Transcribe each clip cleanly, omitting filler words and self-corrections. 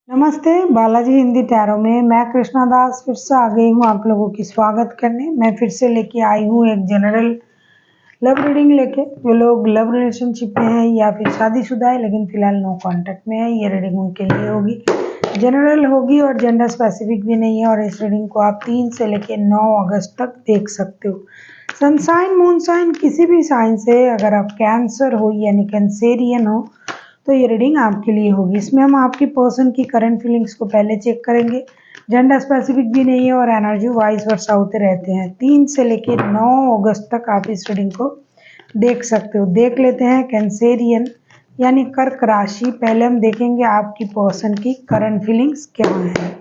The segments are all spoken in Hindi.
नमस्ते, बालाजी हिंदी टैरो में मैं कृष्णा दास फिर से आ गई हूँ आप लोगों की स्वागत करने। मैं फिर से लेके आई हूँ एक जनरल लव रीडिंग लेके। जो लोग लव रिलेशनशिप में है या फिर शादीशुदा है लेकिन फिलहाल नो कांटेक्ट में है, ये रीडिंग उनके लिए होगी। जनरल होगी और जेंडर स्पेसिफिक भी नहीं है। और इस रीडिंग को आप 3 से लेके 9 अगस्त तक देख सकते हो। सनसाइन मून साइन किसी भी साइन से, अगर आप कैंसर हो यानी कैंसेरियन हो तो ये रीडिंग आपके लिए होगी। इसमें हम आपकी पर्सन की करंट फीलिंग्स को पहले चेक करेंगे। जेंडर स्पेसिफिक भी नहीं है और एनर्जी वाइस वर्सा होते रहते हैं। 3 से लेकर 9 अगस्त तक आप इस रीडिंग को देख सकते हो। देख लेते हैं कैंसेरियन यानी कर्क राशि। पहले हम देखेंगे आपकी पर्सन की करंट फीलिंग्स क्या है।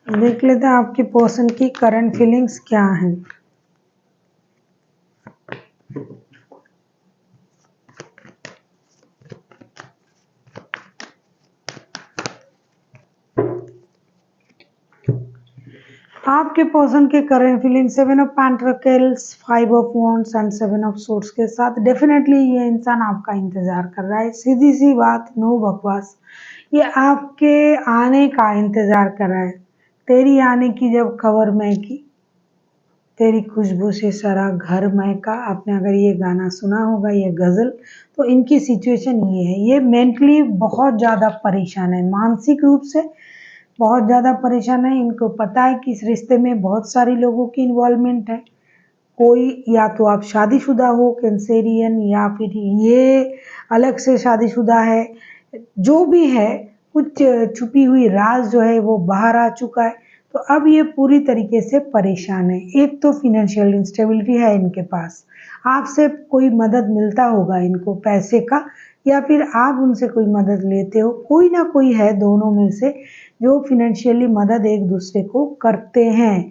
देख लेते हैं आपकी पर्सन की करंट फीलिंग्स क्या हैं। आपके पर्सन के current feeling 7 of pentacles, 5 of wands and 7 of swords के साथ डेफिनेटली ये इंसान आपका इंतजार कर रहा है। सीधी सी बात, नो बकवास। ये आपके आने का इंतजार कर रहा है। तेरी आने की जब खबर महकी, तेरी खुशबू से सारा घर महका। आपने अगर ये गाना सुना होगा, ये गजल, तो इनकी सिचुएशन ये है। ये मेंटली बहुत ज़्यादा परेशान है, मानसिक रूप से बहुत ज़्यादा परेशान है। इनको पता है कि इस रिश्ते में बहुत सारे लोगों की इन्वॉल्वमेंट है। कोई, या तो आप शादीशुदा हो कैंसेरियन, या फिर ये अलग से शादीशुदा है। जो भी है, कुछ छुपी हुई राज जो है वो बाहर आ चुका है। तो अब ये पूरी तरीके से परेशान है। एक तो फिनेंशियल इंस्टेबिलिटी है इनके पास। आपसे कोई मदद मिलता होगा इनको पैसे का, या फिर आप उनसे कोई मदद लेते हो। कोई ना कोई है दोनों में से जो फिनेंशियली मदद एक दूसरे को करते हैं।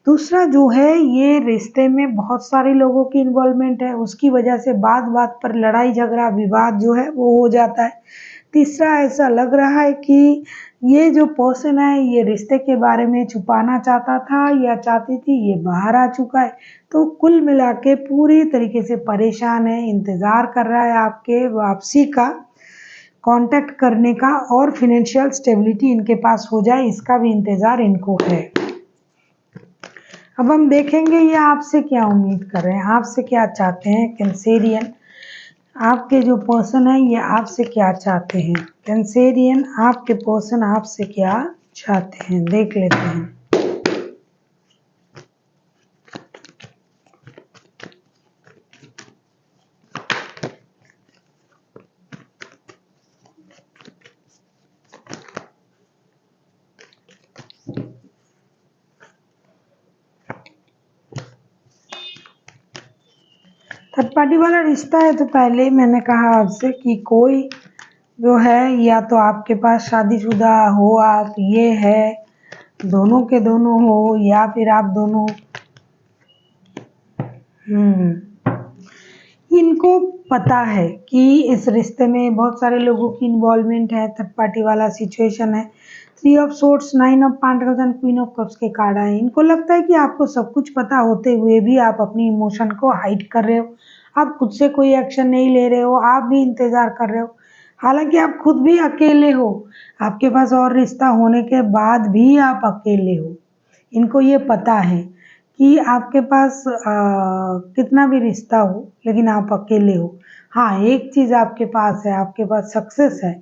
दूसरा जो है, ये रिश्ते में बहुत सारे लोगों की इन्वॉल्वमेंट है। उसकी वजह से बात बात पर लड़ाई झगड़ा विवाद जो है वो हो जाता है। तीसरा, ऐसा लग रहा है कि ये जो पर्सन है ये रिश्ते के बारे में छुपाना चाहता था या चाहती थी, ये बाहर आ चुका है। तो कुल मिला के पूरी तरीके से परेशान है, इंतज़ार कर रहा है आपके वापसी का, कांटेक्ट करने का, और फिनेंशियल स्टेबिलिटी इनके पास हो जाए इसका भी इंतज़ार इनको है। अब हम देखेंगे ये आपसे क्या उम्मीद कर रहे हैं, आपसे क्या चाहते हैं कैंसेरियन। आपके जो पर्सन है ये आपसे क्या चाहते हैं कैंसेरियन। आपके पर्सन आपसे क्या चाहते हैं, देख लेते हैं। थर्ड पार्टी वाला रिश्ता है तो पहले ही मैंने कहा आपसे कि कोई जो है, या तो आपके पास शादीशुदा हो आप, ये है, दोनों के दोनों हो, या फिर आप दोनों इनको पता है कि इस रिश्ते में बहुत सारे लोगों की इन्वॉल्वमेंट है। थर्ड पार्टी वाला सिचुएशन है। 3 of swords, 9 of pentacles and queen of cups के कार्ड आए। इनको लगता है कि आपको सब कुछ पता होते हुए भी आप अपनी इमोशन को हाइड कर रहे हो। आप खुद से कोई एक्शन नहीं ले रहे हो, आप भी इंतजार कर रहे हो। हालांकि आप खुद भी अकेले हो, आपके पास और रिश्ता होने के बाद भी आप अकेले हो। इनको ये पता है कि आपके पास कितना भी रिश्ता हो लेकिन आप अकेले हो। हाँ, एक चीज़ आपके पास है, आपके पास सक्सेस है,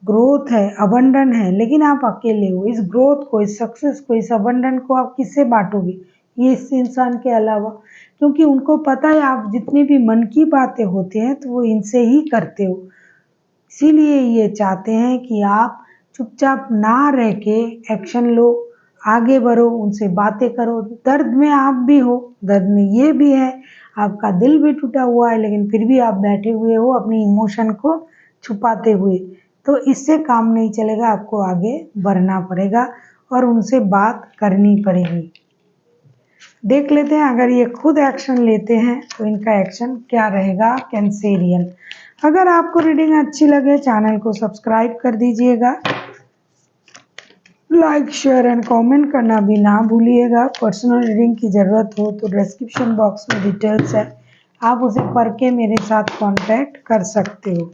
ग्रोथ है, अबंडन है, लेकिन आप अकेले हो। इस ग्रोथ को, इस सक्सेस को, इस अबंडन को आप किससे बांटोगे, ये इस इंसान के अलावा। क्योंकि उनको पता है आप जितनी भी मन की बातें होती हैं तो वो इनसे ही करते हो। इसीलिए ये चाहते हैं कि आप चुपचाप ना रह के एक्शन लो, आगे बढ़ो, उनसे बातें करो। दर्द में आप भी हो, दर्द में ये भी है, आपका दिल भी टूटा हुआ है, लेकिन फिर भी आप बैठे हुए हो अपनी इमोशन को छुपाते हुए। तो इससे काम नहीं चलेगा, आपको आगे बढ़ना पड़ेगा और उनसे बात करनी पड़ेगी। देख लेते हैं अगर ये खुद एक्शन लेते हैं तो इनका एक्शन क्या रहेगा कैंसेरियन। अगर आपको रीडिंग अच्छी लगे चैनल को सब्सक्राइब कर दीजिएगा। लाइक शेयर एंड कमेंट करना भी ना भूलिएगा। पर्सनल रीडिंग की ज़रूरत हो तो डिस्क्रिप्शन बॉक्स में डिटेल्स है, आप उसे पढ़ के मेरे साथ कांटेक्ट कर सकते हो।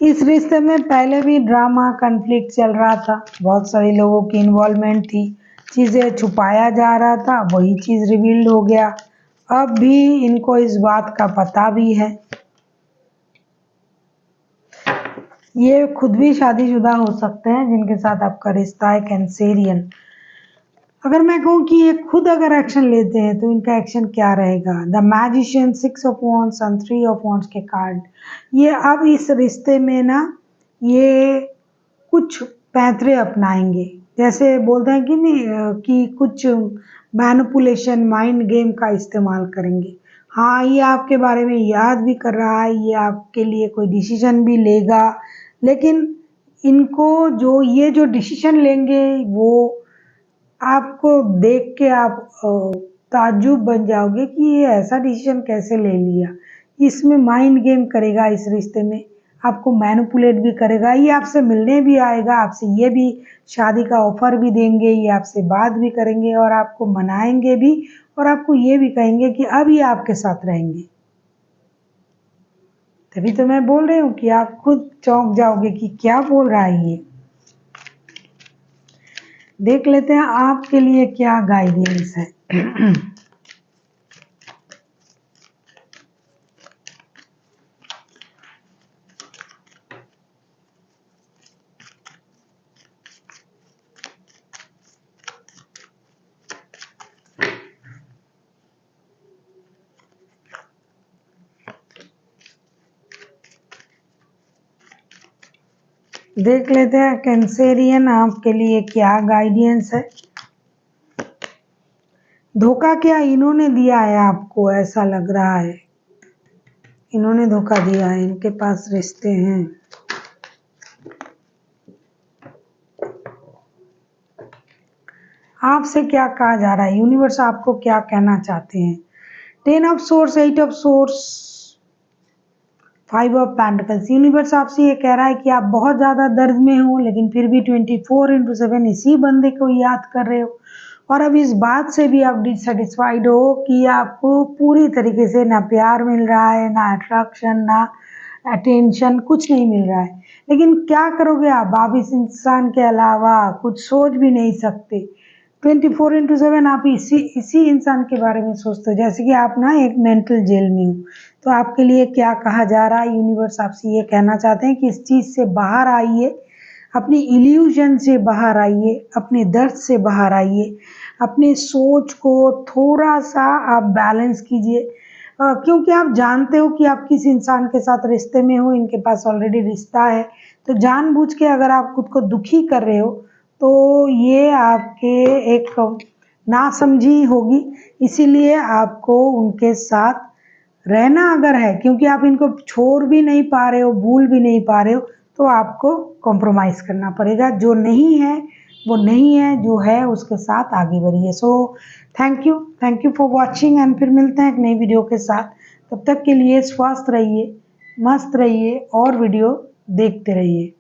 इस रिश्ते में पहले भी ड्रामा कन्फ्लिक्ट चल रहा था, बहुत सारे लोगों की इन्वॉल्वमेंट थी, चीज़ें छुपाया जा रहा था, वही चीज़ रिवील्ड हो गया। अब भी इनको इस बात का पता भी है। ये खुद भी शादीशुदा हो सकते हैं जिनके साथ आपका रिश्ता है, कैंसेरियन। अगर मैं कहूँ कि ये खुद अगर एक्शन लेते हैं तो इनका एक्शन क्या रहेगा। The magician, 6 of wands and 3 of wands के कार्ड, ये अब इस रिश्ते में ना ये कुछ पैंतरे अपनाएंगे। जैसे बोलते हैं कि नहीं कि कुछ मैनिपुलेशन, माइंड गेम का इस्तेमाल करेंगे। हाँ, ये आपके बारे में याद भी कर रहा है, ये आपके लिए कोई डिसीजन भी लेगा, लेकिन इनको जो डिसीजन लेंगे वो आपको देख के आप ताज्जुब बन जाओगे कि ये ऐसा डिसीजन कैसे ले लिया। इसमें माइंड गेम करेगा, इस रिश्ते में आपको मैनिपुलेट भी करेगा। ये आपसे मिलने भी आएगा, आपसे ये भी शादी का ऑफर भी देंगे, ये आपसे बात भी करेंगे और आपको मनाएंगे भी, और आपको ये भी कहेंगे कि अब ये आपके साथ रहेंगे। तभी तो मैं बोल रही हूँ कि आप खुद चौंक जाओगे कि क्या बोल रहा है ये। देख लेते हैं आपके लिए क्या गाइडेंस है। देख लेते हैं कैंसेरियन आपके लिए क्या गाइडेंस है। धोखा क्या इन्होंने दिया है आपको, ऐसा लग रहा है इन्होंने धोखा दिया है, इनके पास रिश्ते हैं। आपसे क्या कहा जा रहा है, यूनिवर्स आपको क्या कहना चाहते हैं। 10 of source, 8 of source, 5 of pentacles. Universe आपसे ये कह रहा है कि आप बहुत ज़्यादा दर्द में हो, लेकिन फिर भी 24/7 इसी बंदे को याद कर रहे हो, और अब इस बात से भी आप डिससेटिस्फाइड हो कि आपको पूरी तरीके से ना प्यार मिल रहा है, ना अट्रैक्शन, ना अटेंशन, कुछ नहीं मिल रहा है। लेकिन क्या करोगे आप इस इंसान के अलावा कुछ सोच भी नहीं सकते। 24/7 आप इसी इंसान के बारे में सोचते हो, जैसे कि आप ना एक मेंटल जेल में हो। तो आपके लिए क्या कहा जा रहा है, यूनिवर्स आपसे ये कहना चाहते हैं कि इस चीज़ से बाहर आइए, अपनी इल्यूजन से बाहर आइए, अपने दर्द से बाहर आइए, अपनी सोच को थोड़ा सा आप बैलेंस कीजिए। क्योंकि आप जानते हो कि आप किस इंसान के साथ रिश्ते में हो, इनके पास ऑलरेडी रिश्ता है। तो जानबूझ के अगर आप खुद को दुखी कर रहे हो तो ये आपके एक नासमझी होगी, इसीलिए आपको उनके साथ रहना अगर है, क्योंकि आप इनको छोड़ भी नहीं पा रहे हो, भूल भी नहीं पा रहे हो, तो आपको कॉम्प्रोमाइज़ करना पड़ेगा। जो नहीं है वो नहीं है, जो है उसके साथ आगे बढ़िए। So thank you for watching, and फिर मिलते हैं एक नई वीडियो के साथ। तब तक के लिए स्वस्थ रहिए, मस्त रहिए और वीडियो देखते रहिए।